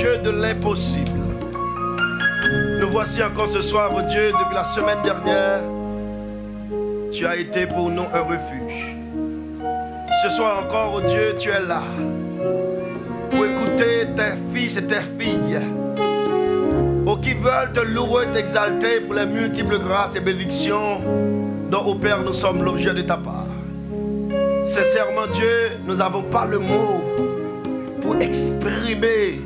Dieu de l'impossible. Nous voici encore ce soir, oh Dieu, depuis la semaine dernière. Tu as été pour nous un refuge. Ce soir encore, oh Dieu, tu es là pour écouter tes fils et tes filles, oh, qui veulent te louer, t'exalter pour les multiples grâces et bénédictions dont, ô Père, nous sommes l'objet de ta part. Sincèrement, Dieu, nous n'avons pas le mot pour exprimer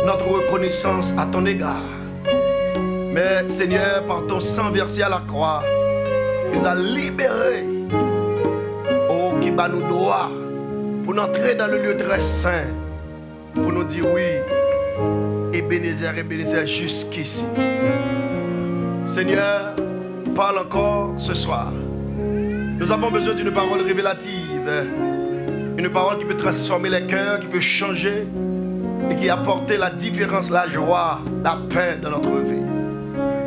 notre reconnaissance à ton égard. Mais Seigneur, par ton sang versé à la croix, tu nous as libérés, oh, qui bat nous droit, pour entrer dans le lieu très saint, pour nous dire oui, Ebenezer jusqu'ici. Seigneur, parle encore ce soir. Nous avons besoin d'une parole révélative, une parole qui peut transformer les cœurs, qui peut changer et qui apporte la différence, la joie, la paix dans notre vie.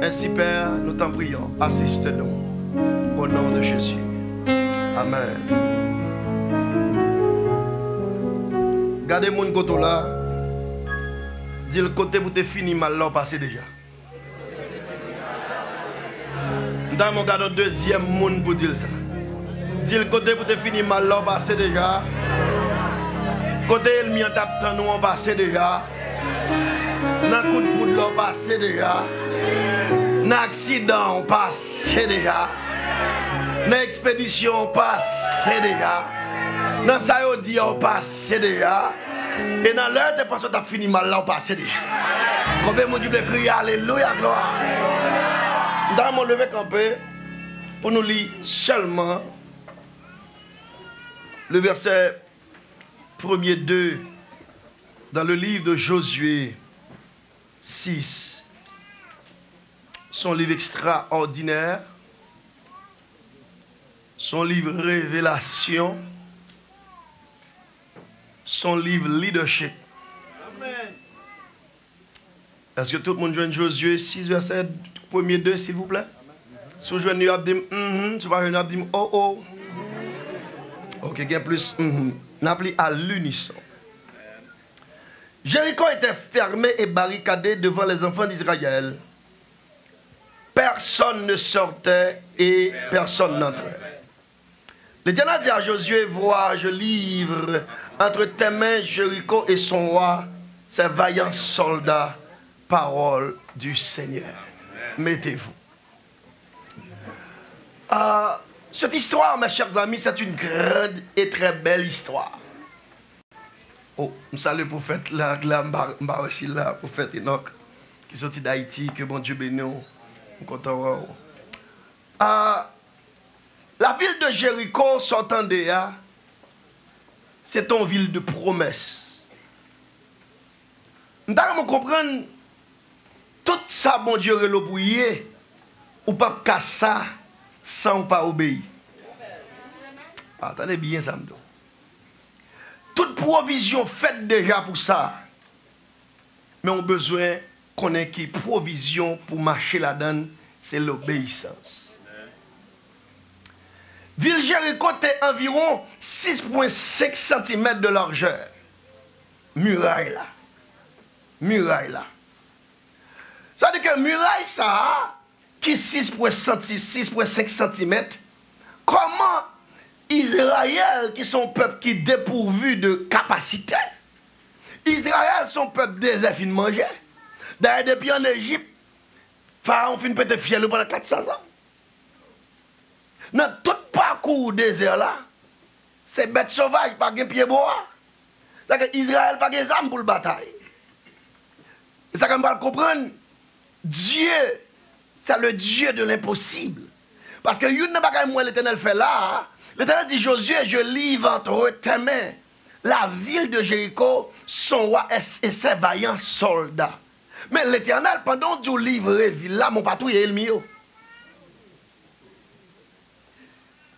Ainsi, Père, nous t'en prions, assiste-nous au nom de Jésus. Amen. Gardez mon côté là. Dis le côté où tu fini mal là, passé déjà. Dans mon gars, deuxième monde pour dire ça. Dis le côté où tu fini mal là, passé déjà. Côté le mien tape tant nous on passé déjà. Dans coup de poudre là, passé déjà. Dans accident on passé déjà. Dans expédition on passé déjà. Dans ça on dit on passé déjà. Et dans l'heure de pensée, tu as fini mal là, on passe déjà. Combien de gens crier Alléluia, gloire. Dans mon lever campé, pour nous lire seulement le verset 1er 2 dans le livre de Josué 6. Son livre extraordinaire, son livre Révélation, son livre Leadership. Amen. Est-ce que tout le monde joue Josué 6, verset 1er 2, s'il vous plaît? Si vous jouez, vous dit tu vas venir dire oh oh. Ok, il y a plus n'appli à l'unisson. Jéricho était fermé et barricadé devant les enfants d'Israël. Personne ne sortait et personne n'entrait. L'Éternel dit à Josué, vois, je livre entre tes mains Jéricho et son roi, ces vaillants soldats, parole du Seigneur. Mettez-vous. Cette histoire, mes chers amis, c'est une grande et très belle histoire. Oh, je salue le prophète là, aussi là, le prophète Enoch, qui est sorti d'Haïti, que bon Dieu bénisse. La ville de Jéricho, sortant d'Éa, c'est une ville de promesse. Nous devons comprendre tout ça, bon Dieu, relobouillé, ou pas qu'à ça, sans pas obéir. Attendez bien ça, m'do. Toute provision faite déjà pour ça, mais on a besoin qu'on ait qui provision pour marcher là-dedans, c'est l'obéissance. Ville Jéricho était environ 6,5 cm de largeur. Muraille là. Muraille là. Ça veut dire que muraille ça, qui est 6,5 cm, comment Israël, qui sont peuple qui est dépourvu de capacité, Israël sont peuple désert manger. D'ailleurs, depuis en Égypte, Pharaon finit peut-être fier pendant 400 ans. Dans tout parcours désert là, c'est bête sauvage, pas de pied bois. C'est-à-dire qu'Israël n'a pas de armes pour la bataille. Et ça, qu'on va comprendre, Dieu, c'est le Dieu de l'impossible. Parce que il n'a pas moi l'Éternel fait là. L'Éternel dit Josué, je livre entre tes mains la ville de Jéricho, son roi et ses vaillants soldats. Mais l'Éternel, pendant que je livre la ville là, mon patrouille est le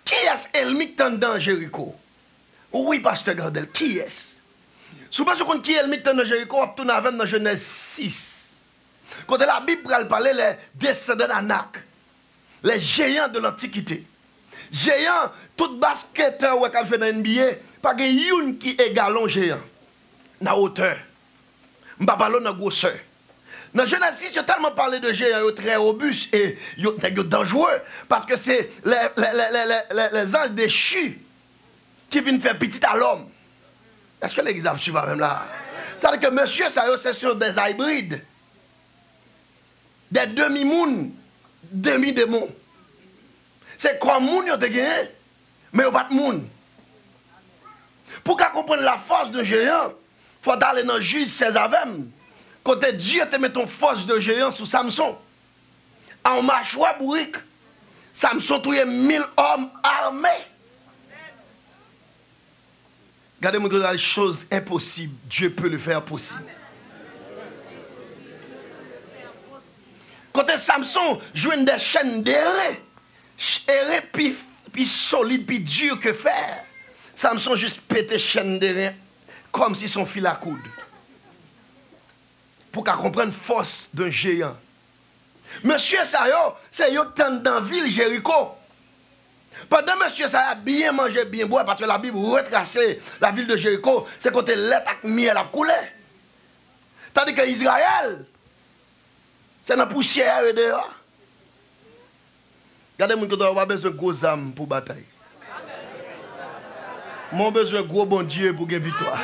Qui est-ce ennemi qui est dans Jéricho? Oui, pasteur Gardel, qui est-ce? Si vous pensez qui est ennemi qui est dans Jéricho, on tourne avec dans Genèse 6. Quand la Bible parle les descendants d'Anak, les géants de l'Antiquité. Géants, tout basketteur qui joue dans NBA, pas de qui égale un géant, dans hauteur. Je ne parle pas de grosseur. Dans Genèse, j'ai tellement parlé de géants très robustes et dangereux parce que c'est les anges déchus qui viennent faire petit à l'homme. Est-ce que l'exemple suit même là? C'est-à-dire que monsieur, ça c'est sur des hybrides, des demi-mouns, demi-démons. C'est comme moun yo te gagné, mais yo pas de moun. Pour qu'on comprenne la force de géant, il faut aller dans Juge 16 avem. Côté Dieu te met ton force de géant sous Samson. En mâchoire bourrique, Samson touye 1000 hommes armés. Regardez-moi que les choses impossibles, Dieu peut le faire possible. Côté Samson, joue des chaînes d'erré. Erré puis solide, puis dur que faire. Samson juste pété chaîne d'erré comme si son fil à coude. Pour qu'on comprenne la force d'un géant. Monsieur Sayo, c'est yo tant dans la ville Jéricho. Pendant monsieur Sayo a bien mangé, bien boire, parce que la Bible retrace la ville de Jéricho, c'est côté lait avec miel a coulé. Tandis que Israël, c'est dans la poussière et dehors. Regardez-moi que on a besoin de gros âmes pour bataille. Mon besoin de gros bon Dieu pour gagner victoire.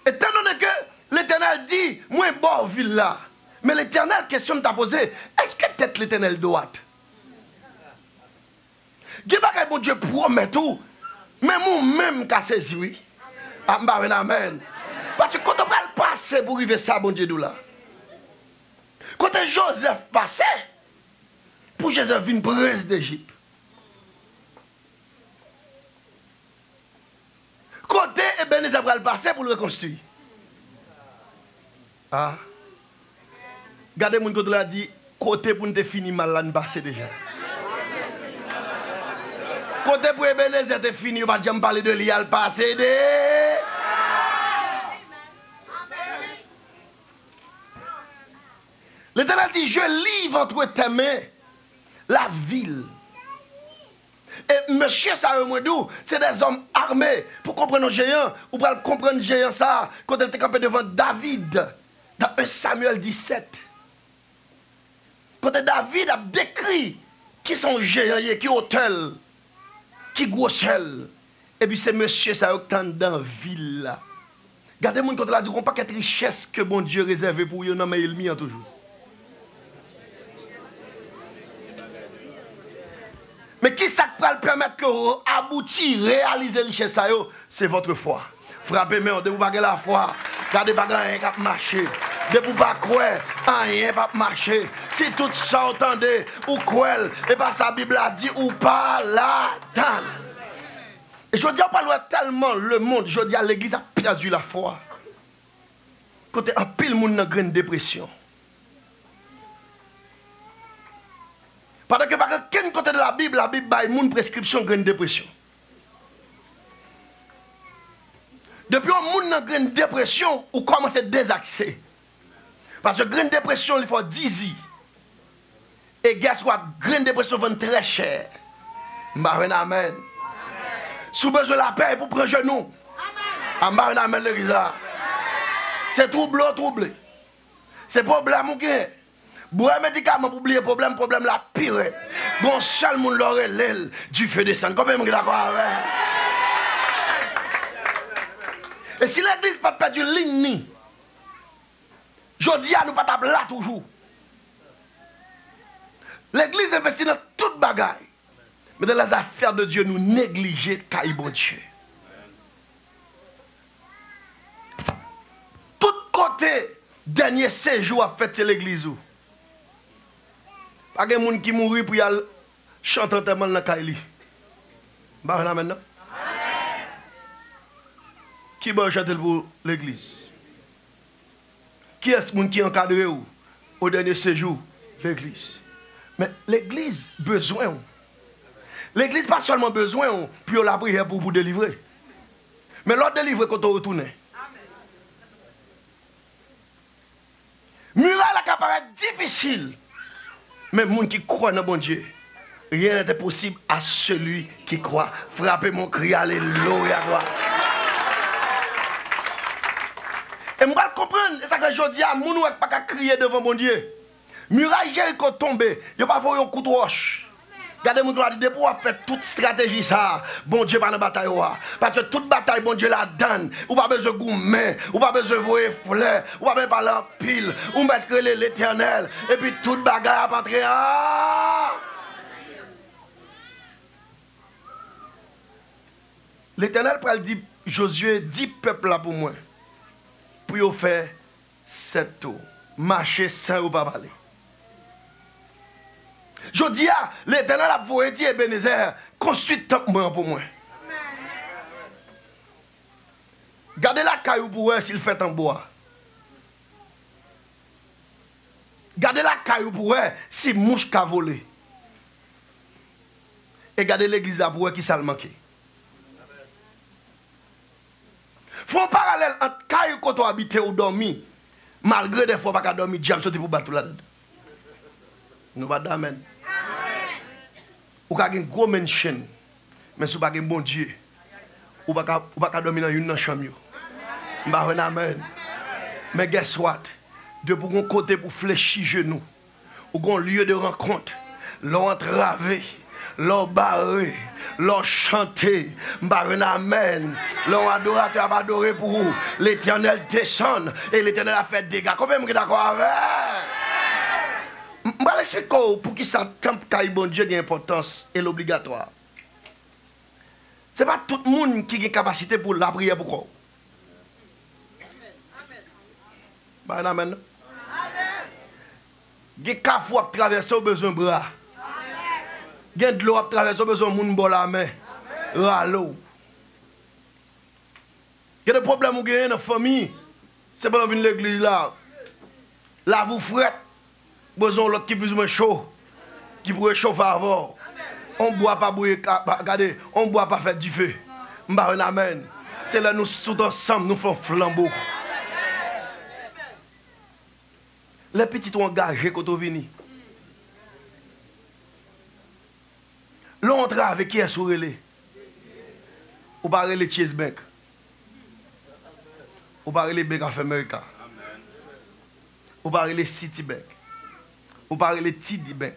Étant donné que l'Éternel dit, moi, bon, ville là. Mais l'Éternel, question t'a posé, est-ce que tête l'Éternel droite? Dieu pas que mon Dieu promet tout, mais moi-même qu'a saisi, oui. Amen. Parce que quand on va le passer pour arriver ça, bon Dieu, là. Quand Joseph passait, pour Joseph une prince d'Égypte. Côté Ebenezer va le passer pour le reconstruire. Ah. Regardez mon côté là dit côté pour nous fini mal là nous passer déjà. Côté pour Ebenezer te fini, on va jamais parler de lui à le passer de. L'Éternel dit je livre entre tes mains la ville. Et monsieur Saromodou, c'est des hommes armés. Pour comprendre un géant, ou pour comprendre un géant ça, quand il était campé devant David, dans 1 Samuel 17. Quand David a décrit qui sont géants, qui hôtel, qui grossel. Et puis c'est monsieur Saromodou dans la ville là. Regardez-moi quand il a dit qu'on n'a pas de richesse que bon Dieu réservé pour eux, non mais il m'y a toujours. Mais qui ça peut le permettre que vous aboutir, réaliser richesse, c'est votre foi. Frappez moi, de vous pas la foi, regardez pas rien qui marcher. De vous pas croire, rien pas marcher. Si tout ça entendez, ou croire, et pas sa Bible a dit, ou pas là-dedans. Et je dis, on parle tellement le monde, je dis à l'église a perdu la foi. Côté un pile monde dans grande dépression. Parce que par quel côté de la Bible a une prescription de grande dépression. Depuis un monde dans grande dépression, on commence à désaxer. Parce que grande dépression, il faut 10 ans. Et guess what? Grande dépression vend très cher. Amen. Si vous avez besoin de la paix, pour prendre genou. Amen. Amen. C'est troublé. C'est problème ou bien. Boire médicaments pour oublier problème la pire. Bon seul monde l'aurait l'aile du feu descend. Combien vous êtes d'accord avec? Et si l'église n'a pas perdu ligne, je dis à nous pas taper là toujours. L'église investit dans toute bagaille. Mais dans les affaires de Dieu, nous négligeons caille bon Dieu. Tout côté, dernier séjour a fait l'église. Pas de gens qui mourent pour y aller chanter tellement dans la caille. Bah maintenant. Qui va chanter pour l'église? Qui est-ce qui est encadré au dernier séjour? L'église. Mais l'église besoin. L'église pas seulement besoin pour la prière pour vous délivrer. Mais l'autre délivrer quand on retourne. Muraille qui paraît difficile. Mais les gens qui croient dans bon Dieu, Rien n'est possible à celui qui croit. Frappez mon cri, alléluia. Et moi, je comprends, c'est ça que je dis à mon ou pas qu'à crier devant mon Dieu. Muraille Jéricho tombé, il n'y a pas un coup de roche. Regardez mon droit, pour faire toute stratégie ça, bon Dieu va dans la bataille. Parce que toute bataille, bon Dieu la donne. Ou pas besoin de gourmet, ou pas besoin de voir fleurs, ou pas besoin de parler en pile, ou mettre l'éternel. Et puis toute bagarre à entrer. L'éternel peut dire, Josué, 10 peuples là pour moi. Pour faire 7 tours. Marcher sans ou pas parler. Je dis, l'éternel a voulu dire, Ebenezer, construis temple pour moi. Gardez la caillou pour eux s'il fait en bois. Gardez la caillou pour eux si mouche a volé. Et gardez l'église là pour eux qui s'est manqué. Faut un parallèle entre caillou quand on habite ou dormi. Malgré des fois, pas dormir, diable sorti pour battre là-dedans. Nous pas d'amen. Ou avez un gros mansion, mais si vous n'avez pas un bon Dieu, vous ne pouvez pas dormir dans une chambre. Amen. Mais guess what? De pour un côté pour fléchir genoux, ou un lieu de rencontre, l'entraver, l'embarrer, l'en chanter, amen. L'on adorateur va adorer pour vous. L'éternel descend et l'éternel a fait des dégâts. Combien vous êtes d'accord avec? Je vais expliquer pour qui ça temple caille bon Dieu d'importance et l'obligatoire. Ce n'est pas tout le monde qui a une capacité pour la prière pour quoi. Amen. Amen. Il y a des cafous à traverser au besoin de bras. Il y a de l'eau à traverser au besoin de moun bon la main. L'eau. Il y a des problèmes où il y a dans la famille. C'est pas dans l'église là. Là vous frette. Besoin de l'autre qui est plus ou moins chaud. Qui pourrait chauffer avant. On ne boit pas bouillir. Regardez, on ne boit pas faire du feu. Amen. C'est là nous tous ensemble, nous faisons flambeau. Les petits ont engagé quand on vient. L'on avec qui est sur relais. Ou pas les Chase Bank. Ou pas les Bank of America. Ou pas les Citibank. Ou pas les TD Bank.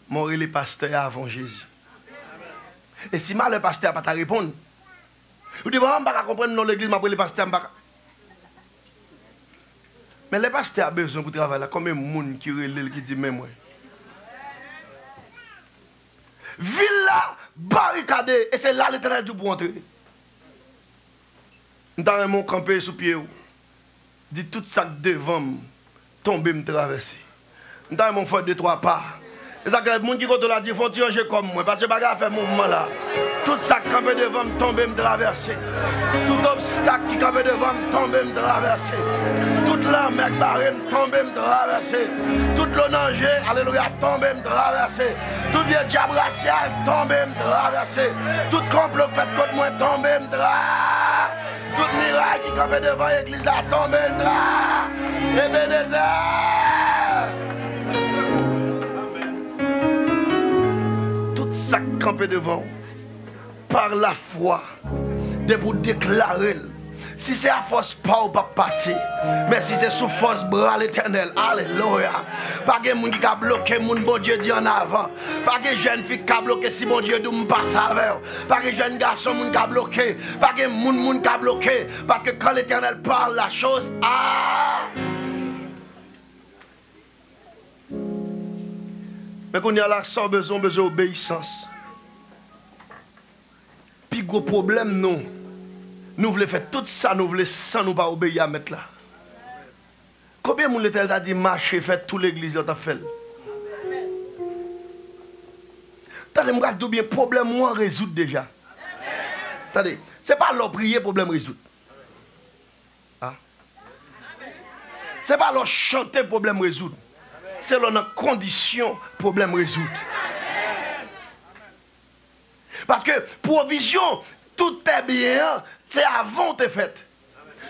Mon les pasteurs avant Jésus. Et si mal le pasteur n'a pas répondre. Vous dites, je ne peux pas comprendre dans l'église, mais les pasteurs mais les pasteurs ont besoin pour travailler là. Combien de monde qui relève qui dit même moi. Ville là, barricadée, et c'est là l'éternel Dieu pour entrer. Dans mon campé sous pied, dit tout ça devant tomber me traverser. Dans mon fait 2-3 pas. Et ça que les gens qui comptent là, ils font tirer comme moi. Parce que je ne vais pas faire mouvement là. Tout ça qui campé devant me tomber me traverser. Tout obstacle qui campé devant me tomber me traverser. Toute la mer barrée me tomber me traverser. Toute le danger, alléluia, tomber me traverser. Tout vieux diable racial tomber me traverser. Tout complot fait contre moi tomber me traverser. Toute miracle qui campé devant l'église là tomber me traverser. Ebenezer. Ça camper devant par la foi de vous déclarer si c'est à force pas ou pas passer mais si c'est sous force bras l'éternel alléluia pas que moun qui a bloqué moun bon Dieu dit en avant pas que jeune fille qui a bloqué si bon Dieu nous passe avec pas que jeune garçon moun qui a bloqué pas que moun qui a bloqué parce que quand l'éternel parle la chose mais qu'on y a là sans besoin d'obéissance. Puis gros problème non. Nous voulons faire tout ça, nous voulons sans nous pas obéir à mettre là. Combien de monde l'Éternel a dit marcher, faire toute l'église là fait. Attendez, moi je dis bien problème moi résoudre déjà. Attendez, c'est pas leur prier problème résoudre. Hein? C'est pas leur chanter problème résoudre. C'est leur condition problème résoudre. Parce que provision, tout est bien, c'est avant tes fêtes.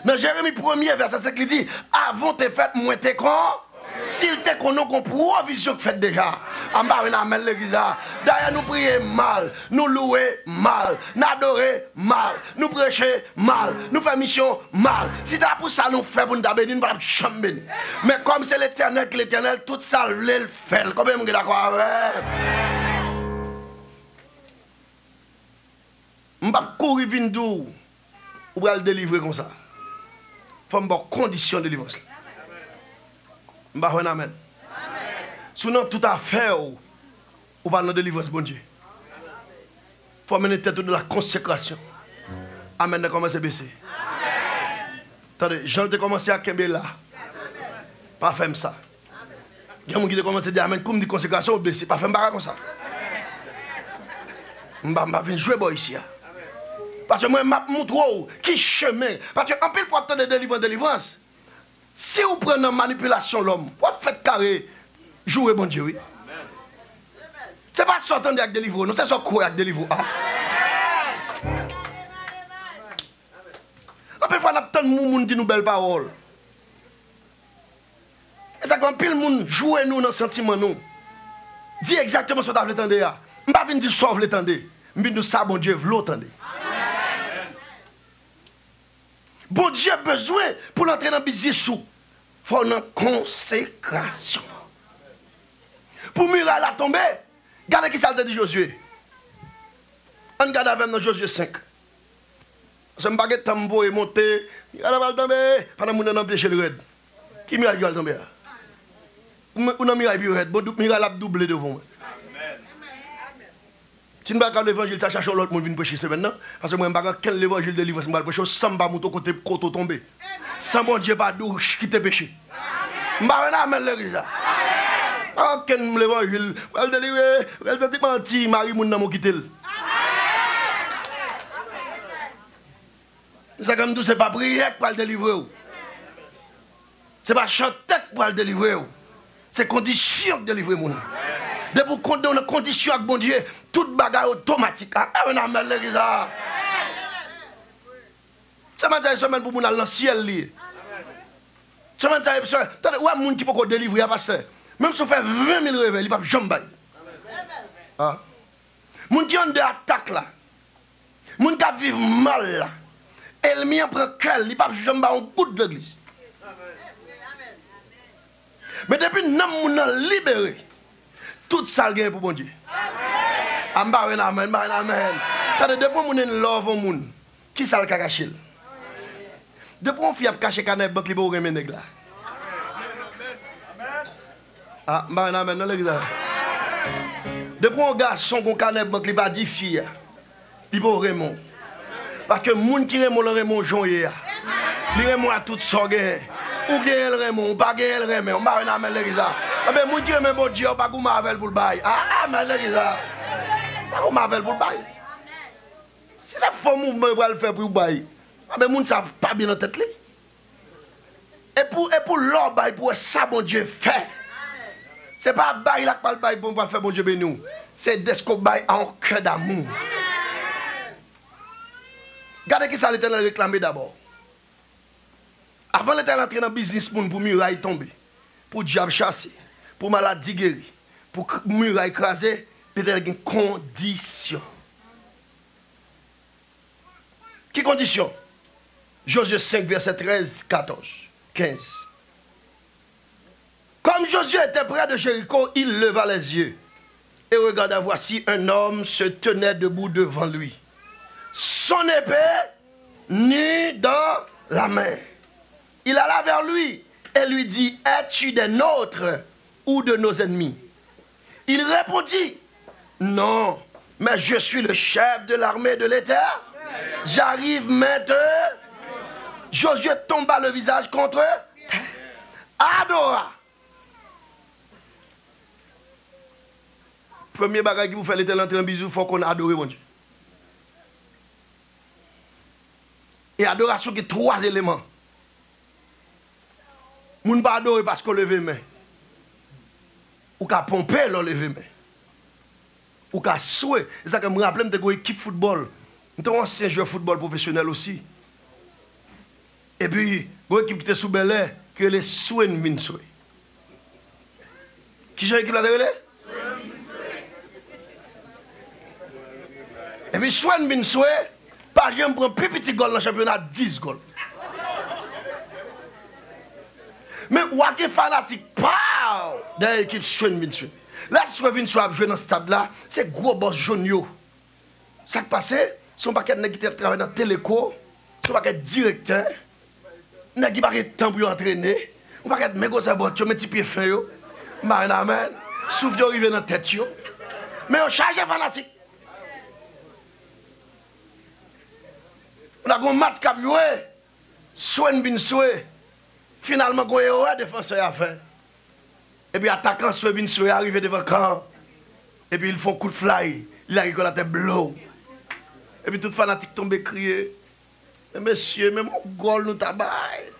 Dans Jérémie 1er, verset 5, il dit, avant tes fêtes, moi t'es con. S'il te connaît qu'on provision que fait déjà, en bas on amène l'église. D'ailleurs nous prions mal, nous louer mal, nous adorer mal, nous prêcher mal, nous faire mission mal. Si c'est pour ça nous fait pour nous bénir, nous ne pouvons pas chamber. Mais comme c'est l'Éternel, tout ça le fait. Combien vous êtes d'accord avec? Je ne vais pas courir vindou ou le délivrer comme ça. Il faut une condition de délivrance. Je ne vais pas amen. Sinon, tout à fait, ou pas de délivrance, bon Dieu. Il faut mener tête de la consécration. Amen, de commencer à baisser. Attendez, Jean a commencé à Kembe là. Pas faire ça. Il y a des gens qui ont commencé à dire Amen, comme dit consécration, ou baisser. Pas faire comme ça. Je ne vais pas venir jouer ici. Parce que moi, je montre qui chemin. Parce que en plus, il faut attendre de délivrance. Si vous prenez en manipulation l'homme, vous faites carré, jouer bon Dieu, oui. Ce n'est pas sortir avec des livres, non, c'est ça quoi avec des livres. En plus, il faut attendre de gens qui disent nous belles paroles. Et ça, quand pile monde joue nous dans le sentiment, nous. Dis exactement ce que vous attendez. Je ne vais pas venir dire sauve l'étendez. Je vais dire ça, bon Dieu, vous l'attendez. Bon Dieu a besoin pour l'entrer dans le business. Il faut une consécration. Pour Muraille à tomber, regardez qui ça dit Josué. On regarde avec dans Josué 5. C'est un baguette tambour et monté. Muraille va tomber. Pendant que nous avons péché le raid. Qui Muraille va tomber? Ou non Muraille va tomber. Muraille a doublé devant moi. Si nous ne parlons pas de l'évangile, ça cherche l'autre monde qui vient prêcher maintenant. Parce que moi, je ne sais pas quel évangile de livre, je vais prêcher sans pas mon côté tomber. Sans bon Dieu, pas douche qui te péché. Je ne sais pas l'église. Quel l'évangile, elle délivre, elle s'est menti, Marie moun nan mon quitter. Ça comme tout, c'est pas prière pour le délivrer. C'est pas chanter pour le délivrer. C'est condition de délivrer moun. De vous condamner une condition avec bon Dieu, toute bagarre automatique. On a mal l'église. Ça m'a dit semaine pour mon aller dans le ciel. Ça m'a dit semaine. Où est-ce moun qui peut délivrer à pasteur? Même si on fait 20 000 réveils, il ne peut jamais bailler. Moun qui ont des attaques là. Moun qui vivent mal là. Elle m'y prend cœur, il ne peut jamais bailler un coup de l'église. Mais depuis que nous sommes libérés, tout ça gagne pour bon Dieu. Amen. Amen. Amen. Depuis que nous sommes love au monde, qui ça le caché? Depuis qu'on fait cacher canne banque libre remen nèg là. Ah, amen non l'église. Depuis qu'on garçon qu'on canne banque li pas dit fille. Libre remon. Parce que moun qui remon le remon joye. Li remon à toute sorgue. Ou gagne le remon, ou pas gagne le remon. Amen l'église. Mais moun qui remon bon Dieu pas goût marvel pour le bail. Ah, amen l'église. Pas goût marvel pour le bail. Si ça fait mouvement pour le faire pour le bail. Mais les gens ne savent pas bien dans la tête. Et pour l'or, pour ça, bon Dieu fait. Ce n'est pas bail là que le bail pour faire bon Dieu béni. C'est d'esco bail en cœur d'amour. Regardez qui ça l'Éternel réclamé d'abord. Avant l'Éternel entrer dans le business pour muraille tomber, pour diable chasser, pour maladie guérir, pour muraille écraser, l'Éternel a une condition. Quelle condition? Josué 5, verset 13, 14, 15. Comme Josué était près de Jéricho, il leva les yeux et regarda, voici un homme se tenait debout devant lui. Son épée nue dans la main. Il alla vers lui et lui dit, es-tu des nôtres ou de nos ennemis? Il répondit, non, mais je suis le chef de l'armée de l'Éternel. J'arrive maintenant. Josué tomba le visage contre terre. Adora. Premier bagage qui vous fait l'Éternel entrer en bisou, il faut qu'on adore mon Dieu. Et adoration qui est 3 éléments. Moun ne pas adorer parce qu'on lève les mains. Ou qu'à pomper l'on lève les mains. Ou qu'à souhaiter. C'est ça que je me rappelle, je suis une équipe football. Je suis un ancien joueur de football professionnel aussi. Et puis, une équipe qui était sous Bel Air, que les souhaits ne viennent souhaiter. Qui j'ai équipe la télé? Et puis, Swen bin souhait, par exemple, prend plus petit goal dans le championnat, 10 goals. Mais, ou a qui fanatique, pow! Dans l'équipe Swen bin souhait. Là, si Swen bin souhait jouer dans ce stade-là, c'est gros boss jaune yo. Ça qui passe, son paquet de qui travaille dans Téléco, son paquet de directeur, n'a qui pas de temps pour entraîner, on paquet de mégo ça bon, tu mets petit pied fin yo. Amen. Souffle arrivé dans la tête yo. Mais on charge fanatique. On a un match qui a joué, Swen bin souhait. Finalement, on a un défenseur à faire. Et puis, attaquant Swen bin souhait arrivé devant le camp. Et puis, ils font coup de fly. Il a rigolé la tête blow. Et puis, tout fanatique tombe crier. Monsieur, mais mon goal nous tabaille.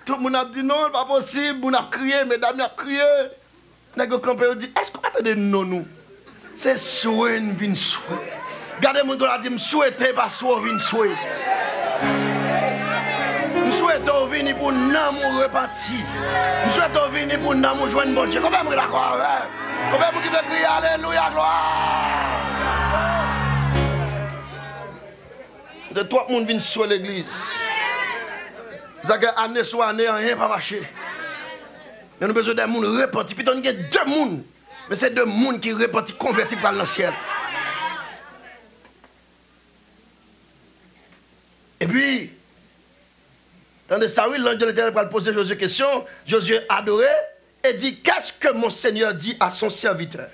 Tout le monde a dit non, pas possible. On a crié, mesdames, on a crié. Nous avons dit, est-ce qu'on attendait non nous? C'est Swen bin souhait. Regardez mon gars, dit, je souhaite pas Swen bin souhait. Je souhaite venir pour nous repentir. Je souhaite venir pour nous joindre bon Dieu. Comment vous êtes d'accord avec? Comment vous pouvez crier Alléluia, gloire? De toi, le monde vient sur l'église. Vous avez année sur année, rien pas marché. Mais nous avons besoin d'un monde repenti. Puis il y a deux mondes. Mais c'est deux mondes qui repentis, convertis par le ciel. Et puis, tandis ça, oui, l'ange de l'Éternel va poser Josué une question. Josué adoré et dit, qu'est-ce que mon Seigneur dit à son serviteur?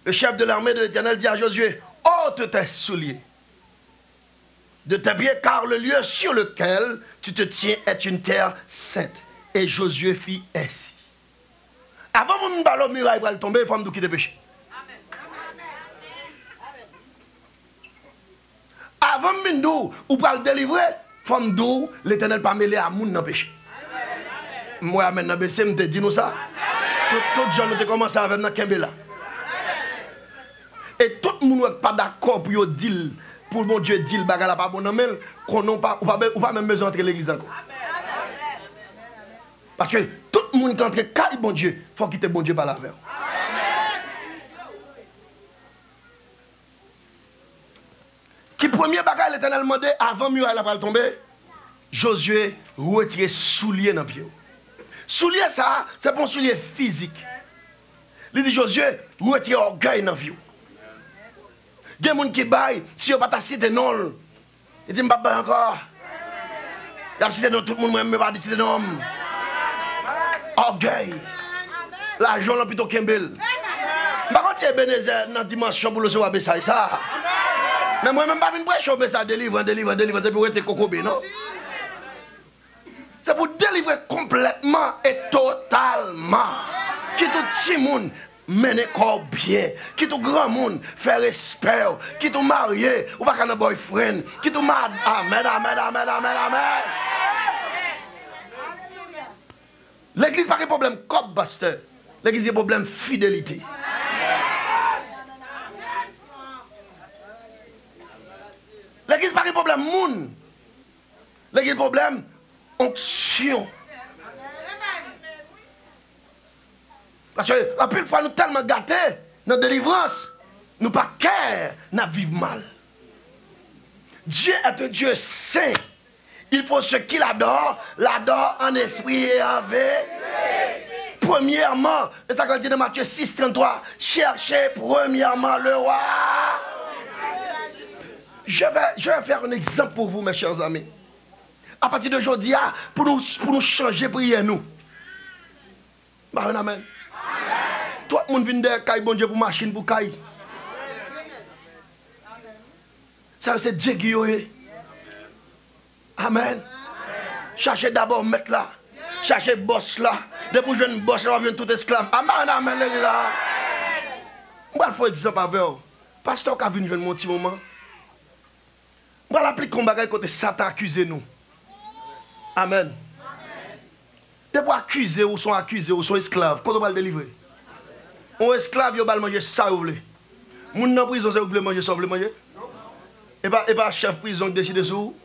Le chef de l'armée de l'Éternel dit à Josué, ôte tes souliers de tes pieds, car le lieu sur lequel tu te tiens est une terre sainte. Et Josué fit ainsi. Avant que mon ballon muraille va tomber, il faut me quitter péché. Avant Mindou, ou pour le délivrer, femme d'où l'Éternel pas mêlé à moun dans péché. Moi maintenant baissé me dit nous ça. Tout gens nous commencé avec dans Kembela. Et tout le monde pas d'accord pour dire pour mon Dieu dire bagala pas bon mais qu'on non pas ou pas même besoin d'entrer l'église encore. Parce que tout le monde qui entre quand bon Dieu, faut quitter bon Dieu par la veille. Qui premier bagage l'Éternel demandé avant muraille la va tomber? Josué retire soulier dans pied. Soulier ça, c'est pas un soulier physique. Il dit Josué retire orgueil dans vie. Il y a des gens qui baillent, si on ne pas ta cité non. Il dit, je ne vais pas encore. Il y a cité non, tout le monde ne va pas cité non. Orgueil. L'argent, là, plutôt Kembel. Par contre, c'est Bénézer dans la dimension pour le recevoir ça. Mais moi, je ne vais pas venir pour ça, délivre, c'est pour être cocobé, non? C'est pour délivrer complètement et totalement. Qui tout le monde mener corps bien, qui tout grand monde fait respect, qui tout marié, ou pas qu'un boyfriend, qui tout mad, amen, amen, amen, amen, amen. L'église pas un problème comme pasteur, l'église a un problème fidélité. L'église pas un problème moun, l'église problème onction. Parce que la pile fois nous tellement gâtés dans la délivrance, nous pas cœur, nous vivons mal. Dieu est un Dieu saint. Il faut ce qu'il adore, l'adore en esprit et en vérité. Premièrement, c'est ça qu'on dit dans Matthieu 6, 33, cherchez premièrement le roi. Je vais faire un exemple pour vous, mes chers amis. À partir d'aujourd'hui, pour nous changer, priez nous. Amen. Tout le monde vient de caille, bon Dieu, pour machine, pour caille. Ça, c'est Dieu qui est. Amen. Cherchez d'abord mettre là. Cherchez boss là. Depuis que je viens boss là, on vient tout esclave. Amen, amen, là. Je vais faire un exemple avec vous. Pasteur qui a venu mon petit moment. Je vais l'appeler comme bagage côté Satan accusé nous. Amen. Depuis accuser ou sont accusés ou sont esclaves, quand on va le délivrer? On esclave, il va manger ça, vous voulez. Moun dans prison, vous voulez manger ça, vous voulez manger? Et pas chef prison qui décide sur vous.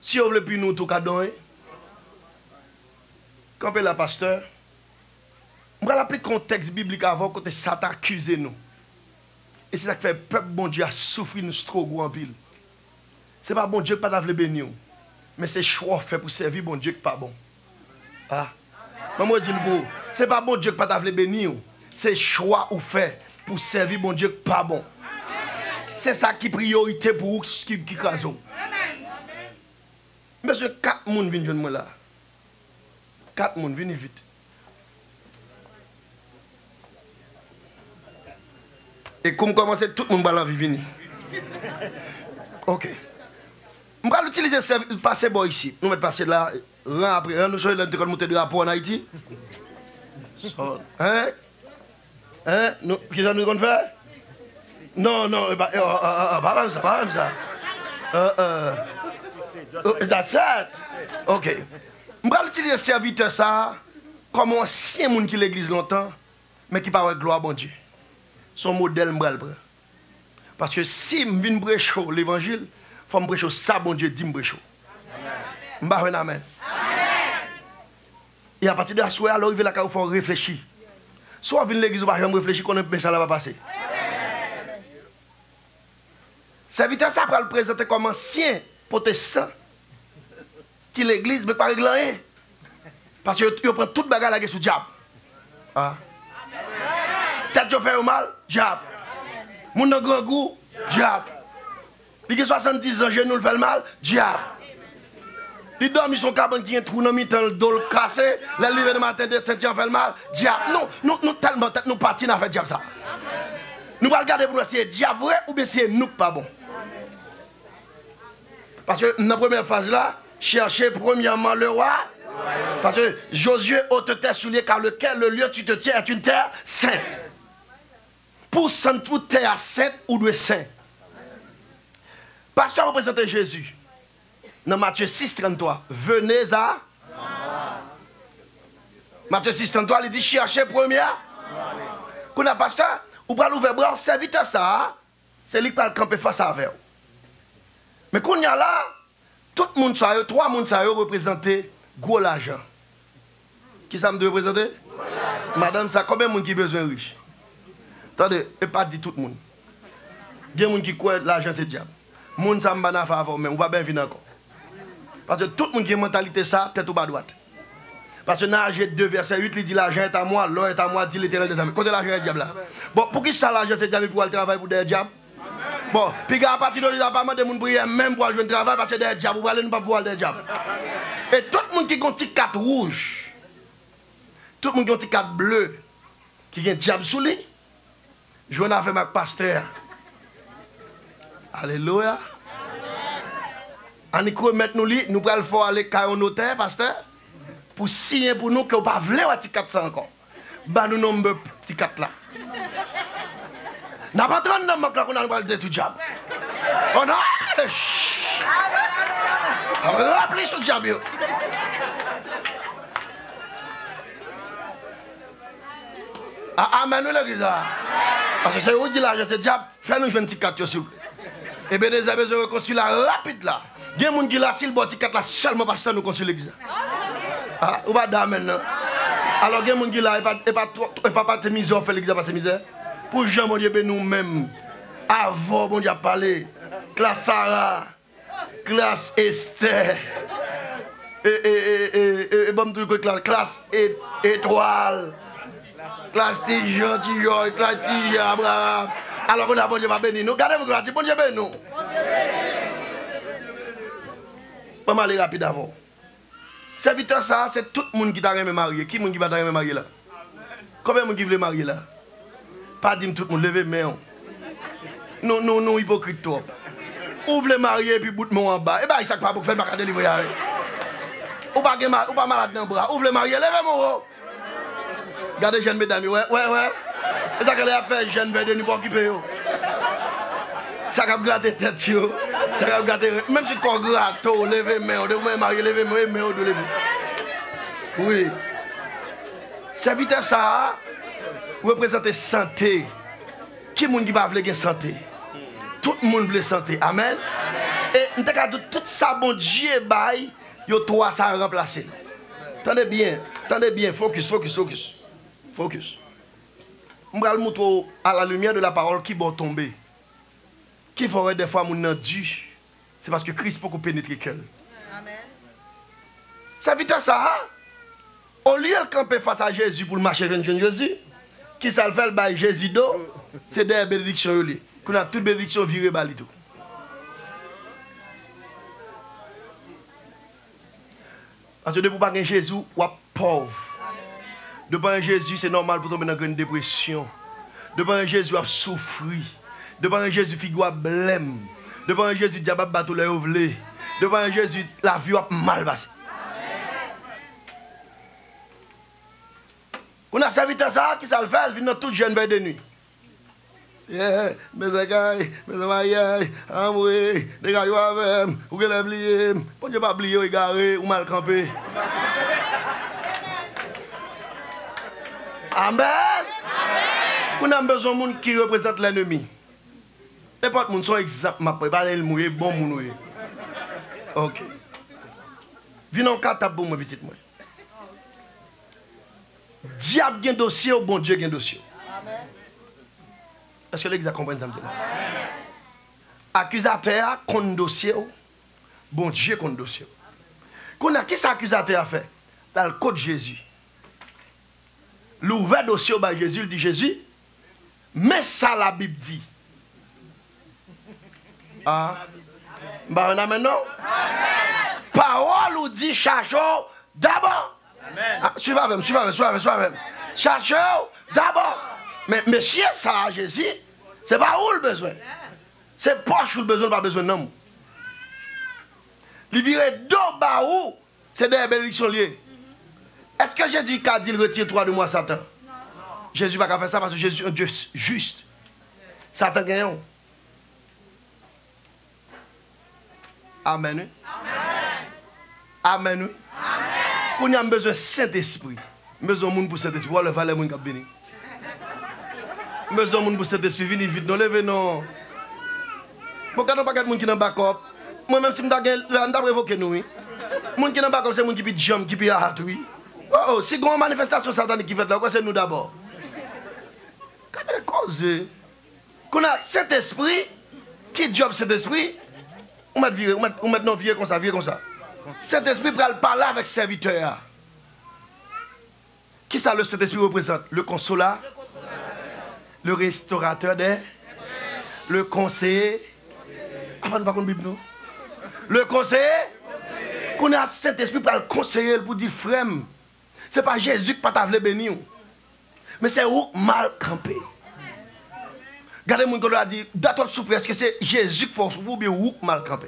Si vous voulez plus nous, tout cas, quand camper la pasteur. Je vais appeler le contexte biblique avant côté Satan accuse nous. Et c'est ça qui fait le peuple bon Dieu a souffert nous trop gros en pile. Ce n'est pas bon Dieu qui pas bénir. Mais c'est choix fait pour servir bon Dieu qui pas bon. Ah. Maman dit nous, c'est pas bon Dieu qui pas bénir. C'est choix ou fait pour servir bon Dieu qui pas bon. C'est ça qui est priorité pour vous qui crase. Monsieur, 4 personnes viennent joindre moi là. 4 personnes, venez vite. Et comme commencer, tout le monde va la venir. Ok. Je vais utiliser le passé bon ici. Nous allons passer là, rang après rang. Nous sommes là, nous monter de rapport en Haïti. Hein? Hein? Qu'est-ce que nous allons faire? Non, non, pas comme ça, pas comme ça. That's it. Ok. Je vais utiliser le serviteur ça comme un ancien monde qui l'église longtemps, mais qui parle gloire à bon Dieu. Son modèle, je vais le prendre. Parce que si je viens prêcher l'évangile, il faut me prêcher ça, bon Dieu dit me prêcher. Je vais dire amen. Et à partir de la soirée, alors il faut réfléchir. Soit venir l'église, on va réfléchir qu'on a ça va passer. Serviteur, ça va le présenter comme ancien protestant qui l'église, mais pas régler rien. Parce que prend toute bagarre là sous diable. Ah. Tête de fait mal, diable. Moun de grand goût, diable. Il a 70 ans, genou le fait mal, diable. Il dormi son cabane qui a un trou dans le temps, le dos cassé, la lever de matin de Saint-Jean fait mal, diable. Non, nous tellement tête nous partis dans fait diable ça. Nous allons regarder pour nous si c'est diable vrai ou bien c'est nous pas bon. Parce que dans la première phase là, chercher premièrement le roi. Parce que Josué ôte tes souliers car lequel le lieu tu te tiens est une terre sainte. Pour toute terre sainte ou de saint. Pasteur représente Jésus. Dans Matthieu 6, 33. Venez à. Matthieu 6, 33, il dit cherchez première. Quand on pasteur, ou pas l'ouvrir bras, serviteur ça, c'est lui qui va camper face à vous. Mais quand on y a là, tout le monde, 3 personnes représentent gros l'argent. Qui ça me doit représenter? Madame, ça combien de monde qui a besoin de riche? Attendez, et pas dit tout le monde. Il y a des gens qui croient que l'argent c'est diable. Les gens qui ont fait avant, mais on va bien venir encore. Parce que tout le monde qui a une mentalité ça, tête ou bas droite. Parce que dans Agé 2, verset 8, il dit l'argent est à moi, l'or est à moi, dit l'Éternel des amis. Côté l'argent est diable là. Bon, pour qui ça l'argent c'est diable pour aller travailler pour des diables? Bon, puis à partir de là, pas mal de monde prier même pour aller jouer un travail parce que des diables, vous allez ne pas pouvoir des diables. Et tout le monde qui a un petit carte rouge, tout le monde qui a un petit carte bleu, qui a un diable sous lui, je vais avec ma pasteur. Alléluia. On y mettre nous li, nous allons aller à un notaire, pasteur, pour signer pour nous que vous ne pouvez pas petit 400 encore. Bah nous nombre petit 4 là. N'a pas 30 dans là qu'on a parlé de tout diable. On a rappelé ce diable. Amen nous l'église. Parce que c'est où dit là, c'est diable, fais-nous jouer un petit 4 s'il vous plaît. Et bien des amis de reconstruire la rapide là. Il y a des gens qui là, s'il boit 4 là, seulement parce que nous construisons l'église. Ah, ou pas d'âme maintenant. Alors il y a des gens qui là, et pas de misère, on fait l'église parce que misère. Pour Jean, mon Dieu, nous-mêmes, avant, mon Dieu, a parlé, classe Sarah, classe Esther, classe Étoile, classe Tijan, classe Tijan, Abraham. Alors on a bon Dieu va bénir nous. Regardez-vous, bon Dieu bénir nous. Pas mal rapide avant. Serviteur ça, c'est tout le monde qui t'a aimé marier. Qui est-ce qui va t'aimer marier là? Combien de monde qui veut marier là? Pas dire tout le monde, levez main. Non, hypocrite trop. Ouvre le marié et puis bout de mon en bas. Et bien, il ne pas pour faire ma délivrer. Ou pas malade dans le bras. Ouvre le marié, levez mon. Regardez, jeunes mesdames, ouais. Et ça qu'elle a fait, jeune verre de nous pour occuper. Ça va gratter tête, ça va gratter. Même si on gratte, levez main, on devrait marier, levez main, on doit lever. Oui. Serviteur ça. Représenter santé. Qui est-ce qui va vouloir santé? Tout le monde veut santé. Amen. Et nous avons tout ça, bon Dieu, il y a 3 ça à remplacer. Attendez bien. Attendez bien, focus. Focus. Je vais vous montrer à la lumière de la parole qui va tomber. Qui ferait des fois mon Dieu. C'est parce que Christ peut pénétrer qu'elle. Amen. Ça veut dire ça. Au lieu de camper face à Jésus pour le marcher vers Jésus, qui ça le fait le Jésus d'eau, c'est des bénédictions. Qu'on a toute bénédiction virée par tout. Parce que depuis pas Jésus, ou pauvre. Devant Jésus, c'est normal pour tomber dans une dépression. Devant Jésus, on souffrir. Devant Jésus, figure blême. Devant Jésus, diable battu les ovlés. Devant Jésus, la vie a mal passé. On a servi de ça, qui ça le fait, elle vient dans toute jeune veille de nuit. Mes amis, mes amis, amoureux, les gars, vous avez oublié, vous n'avez pas oublié, égaré, ou mal campé. Amen. On a besoin de monde qui représente l'ennemi. N'importe monde sont exemples, ma préparé le mourir bon moun. OK. Viens en quatre pour moi petite moi. Diable a un dossier ou bon Dieu a un dossier. Amen. Est-ce que les gens comprennent ça? Accusateur contre dossier, bon Dieu contre dossier. Qu'on a qui s'accusateur a fait? Dans le code Jésus. L'ouvert dossier par Jésus, il dit Jésus, mais ça la Bible dit. Ah, bah on a maintenant. Parole ou dit cherchons d'abord. Suivez avec, cherchons d'abord. Mais monsieur, ça, Jésus, c'est pas où le besoin. C'est poche où le besoin, pas besoin d'homme. Le virer d'eau, bah où, c'est des bénédictions liées. Est-ce que Jésus a dit retire-toi de moi, Satan? Non. Jésus va pas faire ça parce que Jésus est un Dieu juste. Satan gagne. Amen. Amen. Qu'on a besoin de Saint-Esprit. Besoin de monde pour Saint-Esprit. Voilà, le valet, mon cap béni. Besoin de monde pour Saint-Esprit. Venez vite, non, levez, non. Bon, quand on pas de monde qui est dans le backup, moi-même, si je suis révoqué, nous, oui. Monde qui est dans le backup, c'est monde qui peut jump, qui peut hâte, oui. Oh, si il y a une manifestation satanique qui fait là, c'est nous d'abord. Quand on a cause, qu'on a cet esprit, qui job cet esprit, on met non vieux comme ça, vieux comme ça. Cet esprit va parler avec serviteur. Qui ça le cet esprit représente? Le consolateur, le restaurateur des, le conseiller. Ah, on ne pas qu'on Bible nous. Le conseiller, qu'on a cet esprit pour le conseiller pour dire frère. Ce n'est pas Jésus qui ne t'a pas béni. Mais c'est où mal campé. Regardez mon collègue a dit, d'attendre souple, est-ce que c'est Jésus qui force ou bien où mal campé?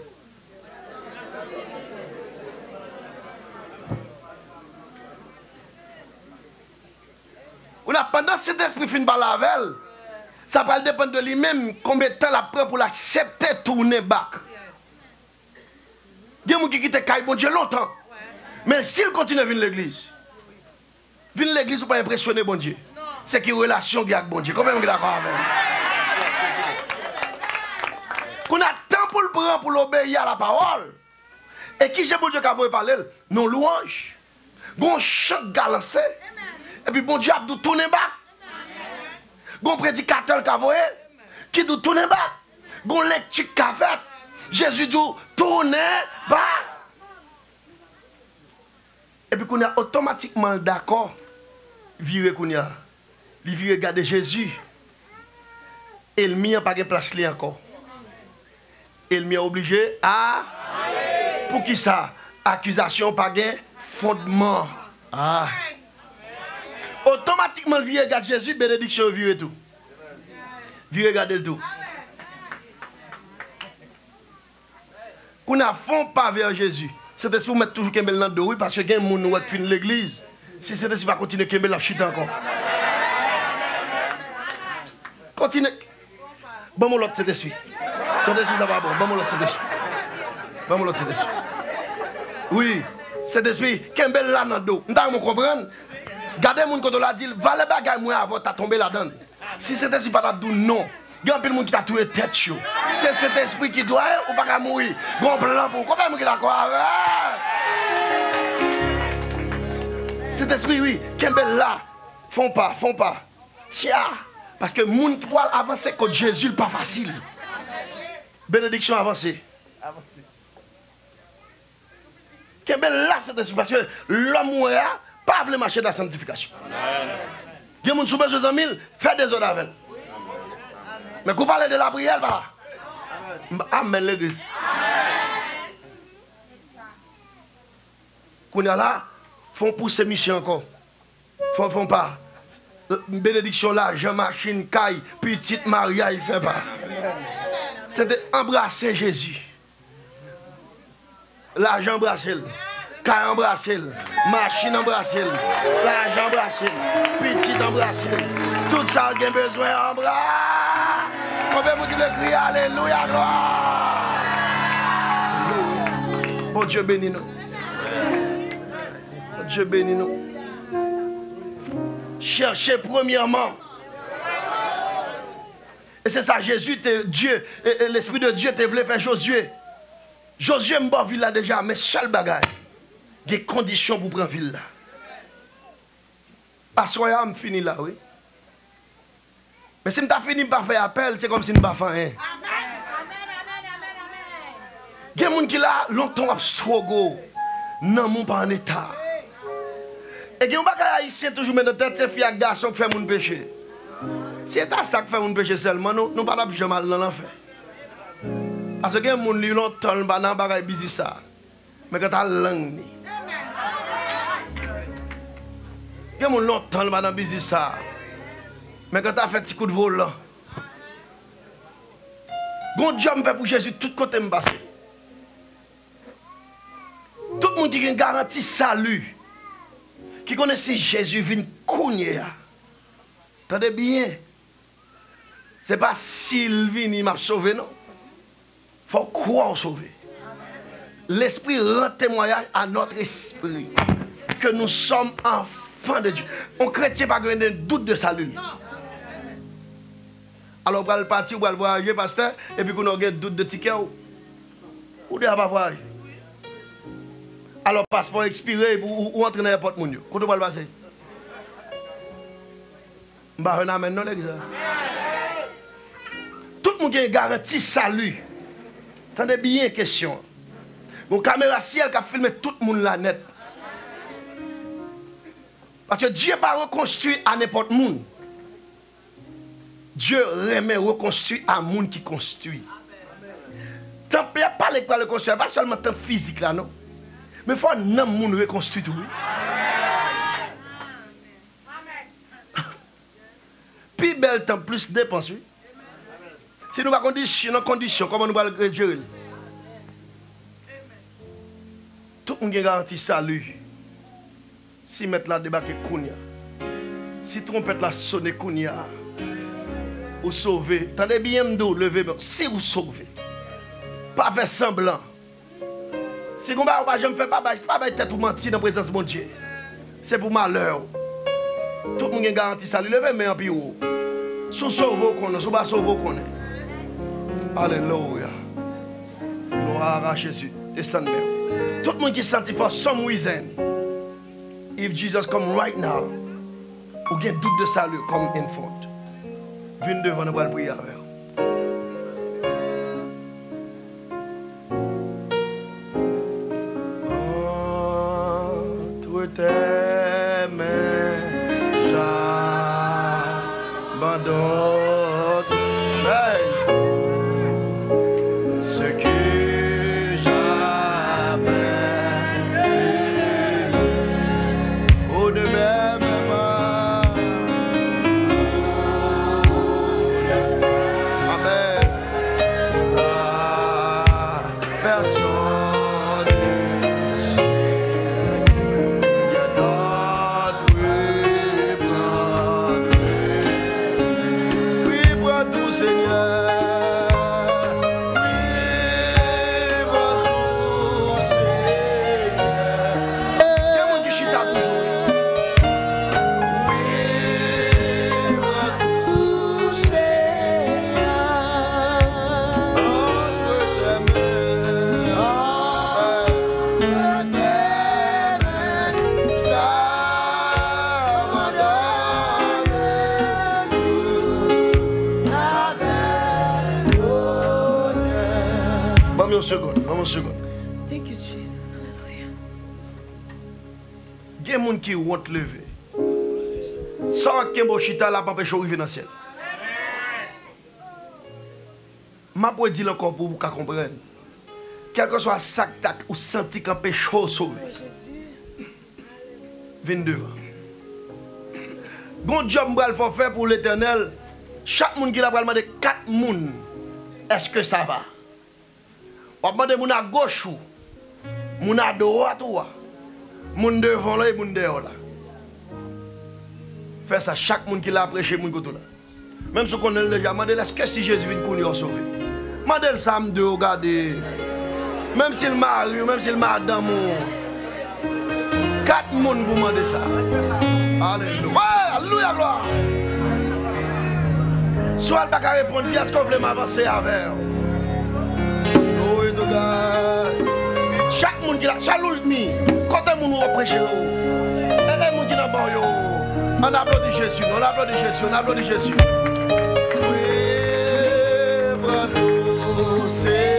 On a pendant cet esprit fin par la veille, ça va dépendre de lui-même combien de temps il prend pour l'accepter tourner back. Il y a des gens qui quittent bon Dieu longtemps. Mais s'il continue à venir à l'église, venir à l'église ou pas impressionner bon Dieu. C'est qu'il y a une relation avec bon Dieu. Combien vous êtes d'accord avec moi? Qu'on a temps pour le prendre pour l'obéir à la parole. Et qui j'ai bon Dieu qui a parlé? Non louange. Gon chant galancé. Et puis bon Dieu a dû tourner bas. Gon prédicateur qui a voyé. Qui doit tourner bas. Gon lecture qui a fait. Jésus dit tourner bas. Et puis qu'on a automatiquement d'accord. Virer qu'on a. Il vient regarder Jésus. Et le mien n'a pas de place là encore. Et le mien est obligé à. Pour qui ça? Accusation pas de fondement. Ah. Automatiquement, il vient regarder Jésus, bénédiction, vire tout. Vire regarder tout. Qu'on a fond pas vers Jésus. C'est pour mettre toujours Kembel dans le dos, parce que il y a des gens qui finissent l'église. Si c'est va continuer Kembel la chute encore. Continue. Bon, mon l'autre, c'est dessus. C'est dessus, ça va bon. Bon, mon l'autre, c'est dessus. Bon, mon l'autre, c'est dessus. Oui, c'est dessus. Kembel là dans le dos. Vous comprenez? Gardez mon côté là, dit, va les bagages moi avant de tomber là-dedans. Si cet esprit pas d'abdou, non. Il y a un peu de monde qui t'a tué tête chaud. C'est cet esprit qui doit ou pas mourir. Bon plan pour. Combien de monde qui d'accord avec? Cet esprit, oui, Kembel là, font pas. Tiens, parce que moun poil avancer contre Jésus, pas facile. Bénédiction avancée. Kembel là, cet esprit, parce que l'homme pas voulu marcher dans la sanctification. Il y a des gens qui ont besoin de faire des autres avec. Mais quand vous parlez de la prière, là, amen l'église. Quand on a là, font pousser mission encore. Font pas. Bénédiction là, Jean-Machine, Caille, petite Maria, il fait pas. C'était embrasser Jésus. L'argent embrasser. Caille embrasser. Machine embrasser. L'argent embrasser. Petite embrasser. Tout ça, il a besoin d'embrasser. Combien de monde crie Alléluia, gloire. Bon Dieu bénis nous. Bon Dieu bénis nous. Cherchez premièrement. Et c'est ça, Jésus, Dieu, et l'Esprit de Dieu te voulait faire Josué. Josué m'a ville là déjà, mais seul bagage. Il y a des conditions pour prendre ville là. Parce que je fini là, oui. Mais si je fini par faire appel, c'est comme si je ne pas fait rien. Il y a des gens qui là, longtemps, ont struggle. Non, mon pas en état. Et il y a des gens qui toujours mettre dans tête, c'est filles et garçons qui font mon péché. Si c'est ça qui fait mon péché seulement, nous ne parlons pas mal dans l'enfer. Parce que il y a des gens qui longtemps dans bagay busy ça. Mais quand tu as langue. Il y a des gens qui longtemps dans busy ça. Mais quand tu as fait un petit coup de vol là. Bon Dieu me fait pour Jésus tout côté me passer. Tout le monde qui a une garantie salut. Qui connaît si Jésus vient courir. Attendez bien. Ce n'est pas s'il vient, il m'a sauvé, non. Il faut croire sauver. L'Esprit rend témoignage à notre esprit que nous sommes enfants de Dieu. Un chrétien n'a pas de doute de salut. Alors, on va le partir, on va le voyager, pasteur, et puis on a un doute de ticket. Ou de pas voyager. Alors, passeport expiré, ou entrer dans n'importe où. Quand on va le passer? Je vais vous amener dans l'église. Tout le monde a une garantie salut. Attendez bien question. Mon caméra ciel qui a filmé tout le monde là net. Parce que Dieu n'a pas reconstruit à n'importe où. Dieu remet reconstruit à monde qui construit. Temple n'est pas l'école de construire, pas seulement temple physique là, non. Mais il faut que nous monde reconstruit tout. Plus belle temps, plus dépense. Oui. Si nous avons des conditions, comment nous allons gérer? Tout le monde a garanti salut. Si mettre la débarquer Kounia. Si trompette la sonne Kounia. Vous sauvez. Tendez bien m'dou, levez. Si vous sauvez. Pas faire semblant. Si vous ne faites pas tête ou mentir dans la présence de mon Dieu. C'est pour malheur. Tout le monde a garanti salut. Levez mais en plus haut. Si vous sauvez, si vous ne sauvez pas. Alléluia. Gloire à Jésus. Descendez. Tout le monde qui sent for some reason. If Jesus come right now, ou bien doute de salut, come in front. Viens devant nous pour le prier avec. Entre tes mains, j'abandonne. Hey. Ce que j'avais, oh ne m'aime pas. Amen. Ah, personne il y a d'autres oui, prends tout Seigneur. une seconde. Donne-moi une seconde. Thank you, Jesus. Hallelujah. Il y a des gens qui vont te lever. Sans que chita là, pas empêcher de arriver dans le ciel. Je vais dire encore pour vous comprendre. Quel que soit ça ou senti qu'un péché sauvé. Viens devant. Bon job pour faire pour l'Éternel. Chaque monde qui a demandé 4 personnes. Est-ce que ça va? On va demander à gauche ou à droite ou moun devant là et moun dehors là. Fais ça chaque monde qui l'a prêché moun côté là. Même si on est déjà demandé est-ce que si Jésus vient pour nous sauver. Mandel ça me de regarder. Même s'il mari, même s'il madame. 4 personnes pour demander ça. Alléluia. Alléluia, gloire. Soit elle ne peut pas répondre, est-ce qu'on veut m'avancer avec? Glory to God. Chaque monde qui a salut mi, quand un monde va prêcher, et les monde qui n'a pas yo, on applaudit Jésus, on applaudit Jésus, on applaudit Jésus. Oui, bravo, c'est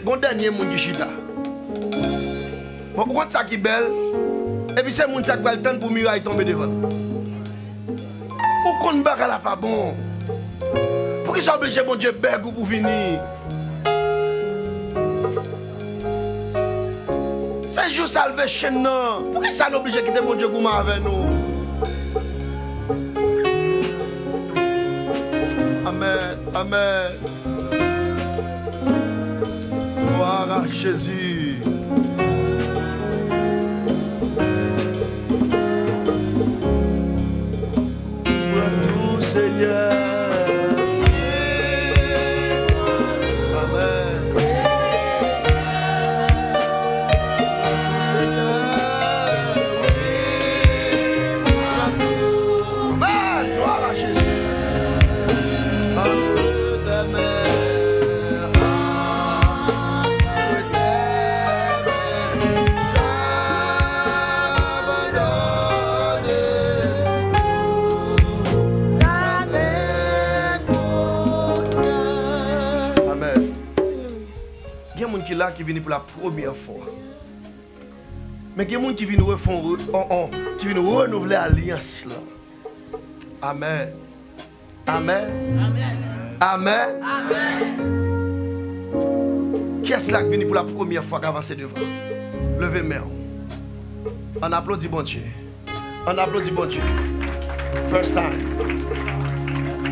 Gon dernier moun qui chita. Bon, quand ça qui belle, et puis c'est moun ça qui va le temps pour muraille tomber devant. Ou qu'on baka la pas bon. Pour qu'ils soient obligés, mon Dieu, bergou pour venir. C'est juste salvé chez nous. Pour qu'ils soient obligés de quitter mon Dieu comme avec nous. Amen. Amen. Gloire à Jésus. Pour tout Seigneur. Amen. Tout Seigneur. Amen. Gloire à Jésus. Amen. Là qui vient pour la première fois. Mais il y a des gens qui viennent renouveler l'alliance. Amen. Amen. Amen. Amen. Qui est-ce là qui vient pour la première fois qui avance devant? Levez main. On applaudit bon Dieu. On applaudit bon Dieu. First time.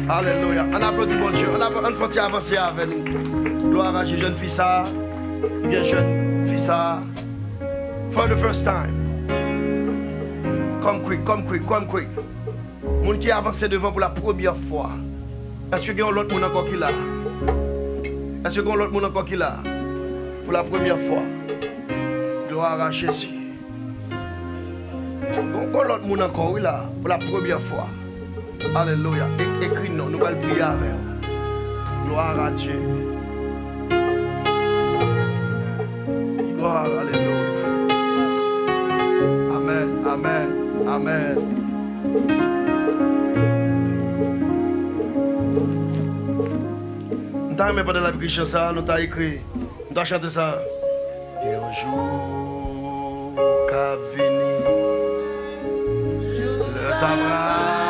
Alléluia. On applaudit bon Dieu. On faut avancer avec nous. Gloire à Jésus, jeune fille ça. Bien jeune fille ça. For the first time. Come quick, come quick, come quick. Moun qui avance devant pour la première fois. Est-ce qu'il y a l'autre monde encore qui là? Est-ce qu'il y a l'autre monde encore qui là? Pour la première fois. Gloire à Jésus. Donc l'autre monde encore là pour la première fois. Alléluia. Écris nous, nous allons prier avec. Gloire à Dieu. Gloire, alléluia. Amen, amen, amen. Nous avons même pas de la vie ça, nous avons écrit, nous avons chanté ça. Et un jour qu'a venu, le savoir.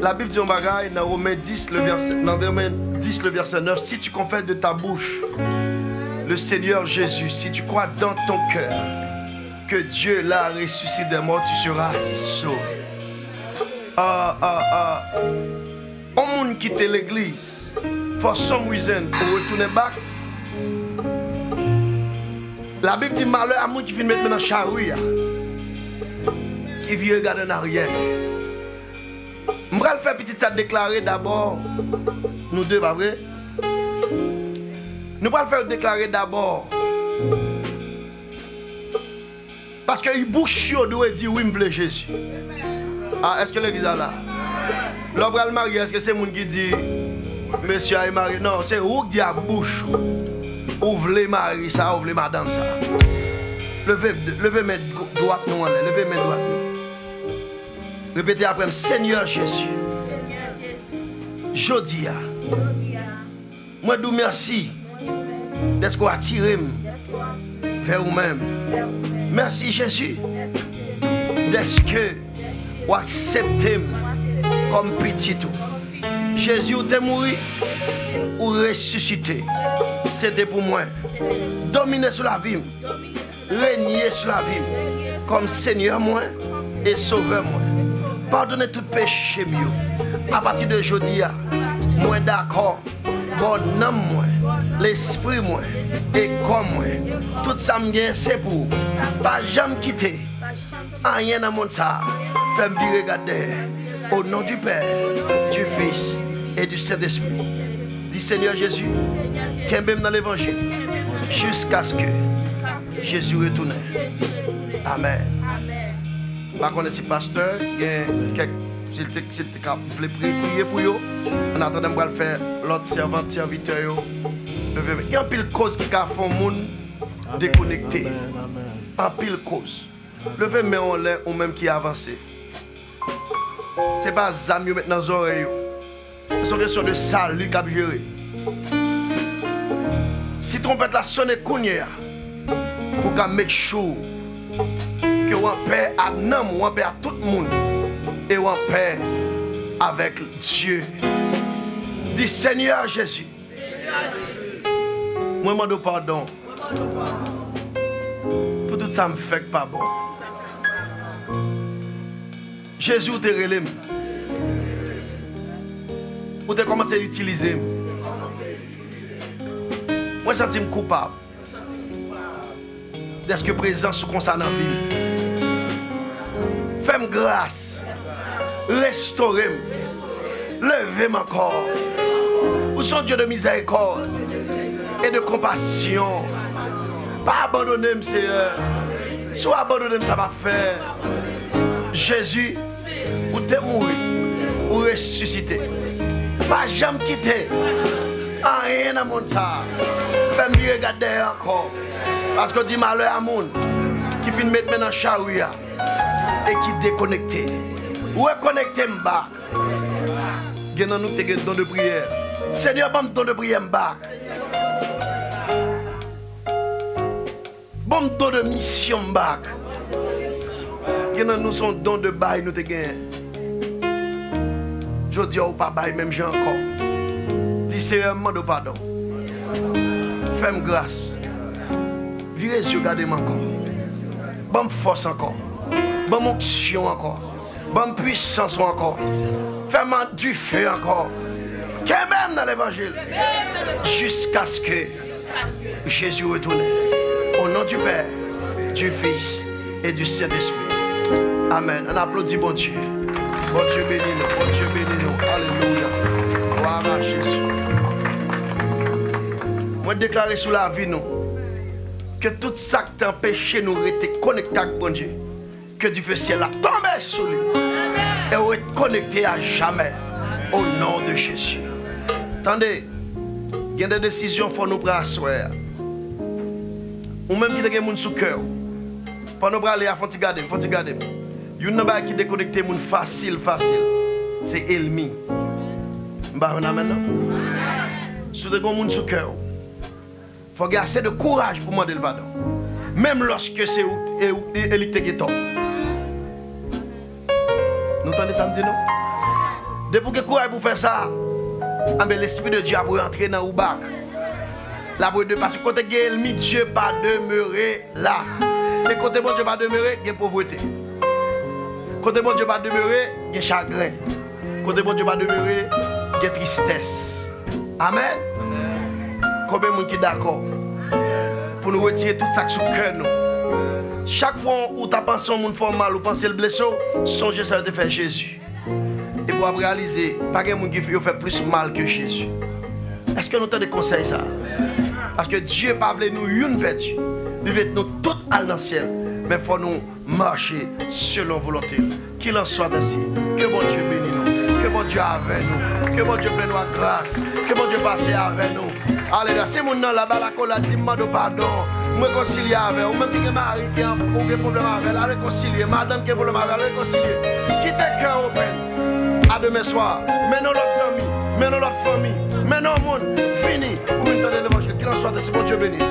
La Bible dit en bagaille dans Romains 10, le verset 9, si tu confesses de ta bouche le Seigneur Jésus, si tu crois dans ton cœur que Dieu l'a ressuscité des morts, tu seras sauvé. On monde quitte l'église for some reason pour retourner back. La Bible dit malheur à monde qui vient mettre dans la charrue, qui vient regarder en arrière. Je vais faire petit ça déclarer d'abord, nous deux, pas vrai? Nous allons le faire déclarer d'abord. Parce que il bouche doit dire oui, me plaît Jésus. Ah, est-ce que l'église est là? L'homme va le marier, est-ce que c'est le monde qui dit monsieur est marié? Non, c'est vous qui dit à bouche. Ouvrez mari ça, ouvrez madame ça. Levez mes droite nous en l'air, levez mes droites nous. Répétez après, Seigneur Jésus. Jodia. Moi je vous remercie d'être qu'on attiré vers vous-même. Merci Jésus d'être que vous acceptez comme petit tout. Jésus vous est mort ou ressuscité. C'était pour moi. Dominer sur la vie. Régner sur la vie. Comme Seigneur moi et Sauveur moi. Pardonnez tout péché mieux. À partir de aujourd'hui, moi d'accord. Bon âme moi, l'esprit moi, et comme moi, tout ça me vient c'est pour pas jamais quitter. Rien dans mon ça, fais-moi regarder au nom du Père, du Fils et du Saint-Esprit. Dis Seigneur Jésus, qu'un même dans l'évangile, jusqu'à ce que Jésus retourne. Amen. Par contre, si pasteur, s'il te plaît, prier pour vous. En attendant, je vais faire l'autre servante, serviteur. Il y a un pile cause qui a fait le monde déconnecté. En pile cause. Levez mais en l'air ou même qui avance. Ce n'est pas les amis maintenant dans les oreilles. C'est une question de salut qui a géré. Si trompette la sonne kounya, pour qu'on make sure que on paix à nous, on paix à tout le monde. Et on paix avec Dieu. Dis Seigneur Jésus. Moi, je demande pardon. Pour tout ça, me fait pas bon. Jésus te relève. Ou te commencé à utiliser. Moi, je me sens coupable. D'être que présent sous comme ça dans la vie. Fais-moi grâce. Restaurez-moi. Levez-moi encore. Vous êtes Dieu de miséricorde et de compassion. Pas abandonner, Seigneur. Soit abandonner, ça va faire. Jésus, vous t'es mort, vous ressuscité. Pas jamais quitter. Rien dans le monde. Fais-moi regarder encore. Parce que dit malheur à monde qui finit mettre dans le charrue et qui déconnecté. Reconnectez m'ba. Gen nous te don de prière. Seigneur, bon don de prière m'ba. Bon don de mission m'ba. Gen nous son don de bail nous te gen. Je dis ou pas bail même j'ai encore. Dis Seigneur, demande pardon. Fais-moi grâce. Virez les yeux, regardez-moi encore. Bonne force encore. Bonne onction encore. Bonne puissance encore. Fais-moi du feu encore. Qu'est même dans l'évangile. Jusqu'à ce que Jésus retourne. Au nom du Père, du Fils et du Saint-Esprit. Amen. On applaudit bon Dieu. Bon Dieu bénis nous. Bon Dieu bénis nous. Alléluia. Gloire à Jésus. Moi déclarer sur la vie nous que tout ça qui t'empêche nous rester connectés avec bon Dieu. Que du feu ciel a tombé sur lui. Et on est connecté à jamais. Au nom de Jésus. Attendez. Il y a des décisions qu'il faut nous prendre à soir. Ou même qui a des gens sous cœur. Pour nous aller à faut garder. Il y a des gens qui déconnectent les gens facile. C'est Elmi. Maintenant. Si vous avez des gens sous cœur. Il faut avoir assez de courage pour demander le pardon. Même lorsque c'est élite qui tombe. Nous entendez ça me dit non? Depuis que courage pour faire ça, l'Esprit de Dieu a rentrer dans le bac. La de parce que côté ennemi, Dieu pas demeurer là. Et côté bon Dieu pas demeurer, il y a pauvreté. Côté bon Dieu pas demeurer, il y a chagrin. Côté bon Dieu pas demeurer, il y a tristesse. Amen. Combien de monde qui est d'accord pour nous retirer tout ça sur le cœur nous? Chaque fois où tu as pensé au monde fait mal ou pensé le blessé, songez ça de faire Jésus. Et pour réaliser, pas de monde qui fait plus mal que Jésus. Est-ce que nous avons des conseils ça? Parce que Dieu pas voulu nous une vertu. Il veut nous toutes à l'ancien. Mais il faut nous marcher selon volonté. Qu'il en soit ainsi. Que bon Dieu bénisse nous. Que bon Dieu avec nous. Que bon Dieu prenne nous grâce. Que bon Dieu passe avec nous. Alléluia. Si mon nom là-bas, la colère dit pardon. Me réconcilier avec ou même qui est marié qui a un problème avec la réconcilier. Madame qui a un problème avec la réconcilier. Quittez le cœur open. À demain soir. Maintenant notre amis. Maintenant notre famille. Maintenant monde. Fini. Pour une tonne d'évangile. Qu'il en soit ainsi. Bon Dieu bénisse.